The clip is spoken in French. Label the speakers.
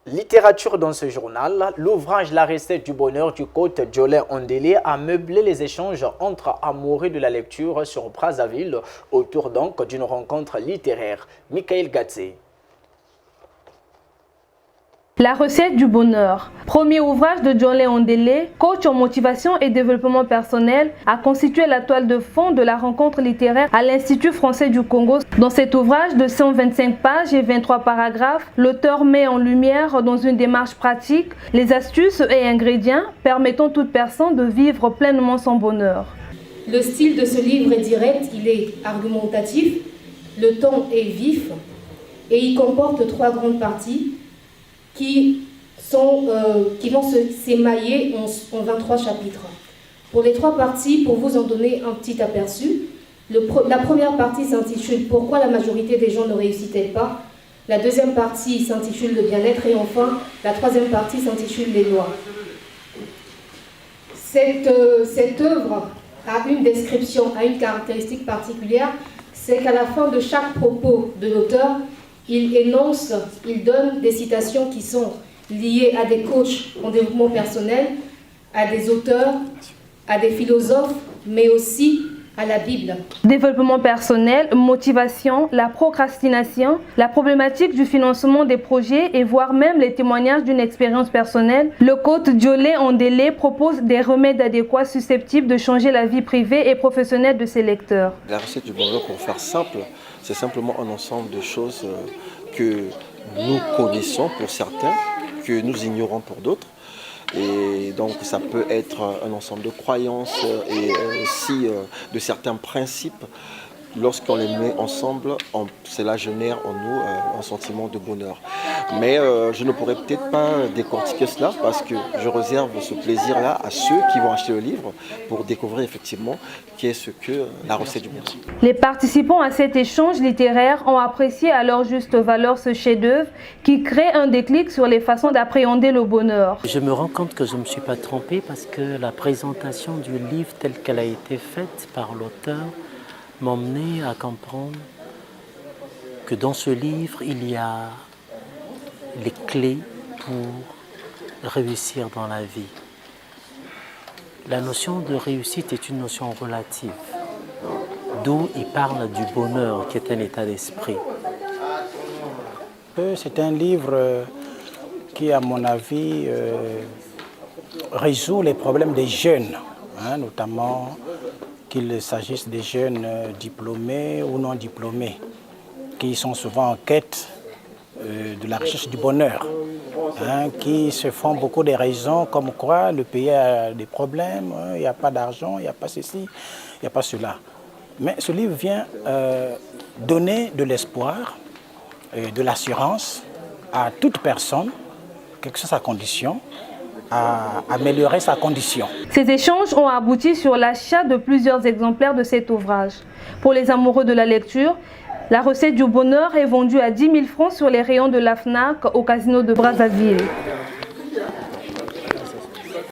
Speaker 1: Littérature dans ce journal, l'ouvrage La recette du bonheur du coach Jolin Ondélé a meublé les échanges entre amoureux de la lecture sur Brazzaville autour donc d'une rencontre littéraire. Michael Gatsé.
Speaker 2: La recette du bonheur, premier ouvrage de Jolin Ondélé, coach en motivation et développement personnel, a constitué la toile de fond de la rencontre littéraire à l'Institut français du Congo. Dans cet ouvrage de 125 pages et 23 paragraphes, l'auteur met en lumière dans une démarche pratique les astuces et ingrédients permettant toute personne de vivre pleinement son bonheur.
Speaker 3: Le style de ce livre est direct, il est argumentatif, le ton est vif et il comporte 3 grandes parties qui vont s'émailler en 23 chapitres. Pour les 3 parties, pour vous en donner un petit aperçu, la première partie s'intitule « Pourquoi la majorité des gens ne réussissent-ils pas ?» La deuxième partie s'intitule « Le bien-être » et enfin, la troisième partie s'intitule « Les lois ». Cette œuvre a une description, a une caractéristique particulière, c'est qu'à la fin de chaque propos de l'auteur, il donne des citations qui sont liées à des coachs en développement personnel, à des auteurs, à des philosophes, mais aussi à la Bible.
Speaker 2: Développement personnel, motivation, la procrastination, la problématique du financement des projets et voire même les témoignages d'une expérience personnelle. Le coach Jolin Ondélé propose des remèdes adéquats susceptibles de changer la vie privée et professionnelle de ses lecteurs.
Speaker 4: La recette du bonheur, pour faire simple, c'est simplement un ensemble de choses que nous connaissons pour certains, que nous ignorons pour d'autres. Et donc ça peut être un ensemble de croyances et aussi de certains principes. Lorsqu'on les met ensemble, cela génère en nous un sentiment de bonheur. Mais je ne pourrais peut-être pas décortiquer cela parce que je réserve ce plaisir-là à ceux qui vont acheter le livre pour découvrir effectivement qu'est-ce que la recette du bonheur.
Speaker 2: Les participants à cet échange littéraire ont apprécié à leur juste valeur ce chef-d'œuvre qui crée un déclic sur les façons d'appréhender le bonheur.
Speaker 5: Je me rends compte que je ne me suis pas trompé parce que la présentation du livre telle qu'elle a été faite par l'auteur m'emmener à comprendre que dans ce livre, il y a les clés pour réussir dans la vie. La notion de réussite est une notion relative, d'où il parle du bonheur qui est un état d'esprit.
Speaker 6: C'est un livre qui, à mon avis, résout les problèmes des jeunes, notamment qu'il s'agisse des jeunes diplômés ou non diplômés, qui sont souvent en quête de la recherche du bonheur, qui se font beaucoup de raisons comme quoi le pays a des problèmes, il n'y a pas d'argent, il n'y a pas ceci, il n'y a pas cela. Mais ce livre vient donner de l'espoir, de l'assurance à toute personne, quelle que soit sa condition, à améliorer sa condition.
Speaker 2: Ces échanges ont abouti sur l'achat de plusieurs exemplaires de cet ouvrage. Pour les amoureux de la lecture, la recette du bonheur est vendue à 10 000 francs sur les rayons de la FNAC au casino de Brazzaville.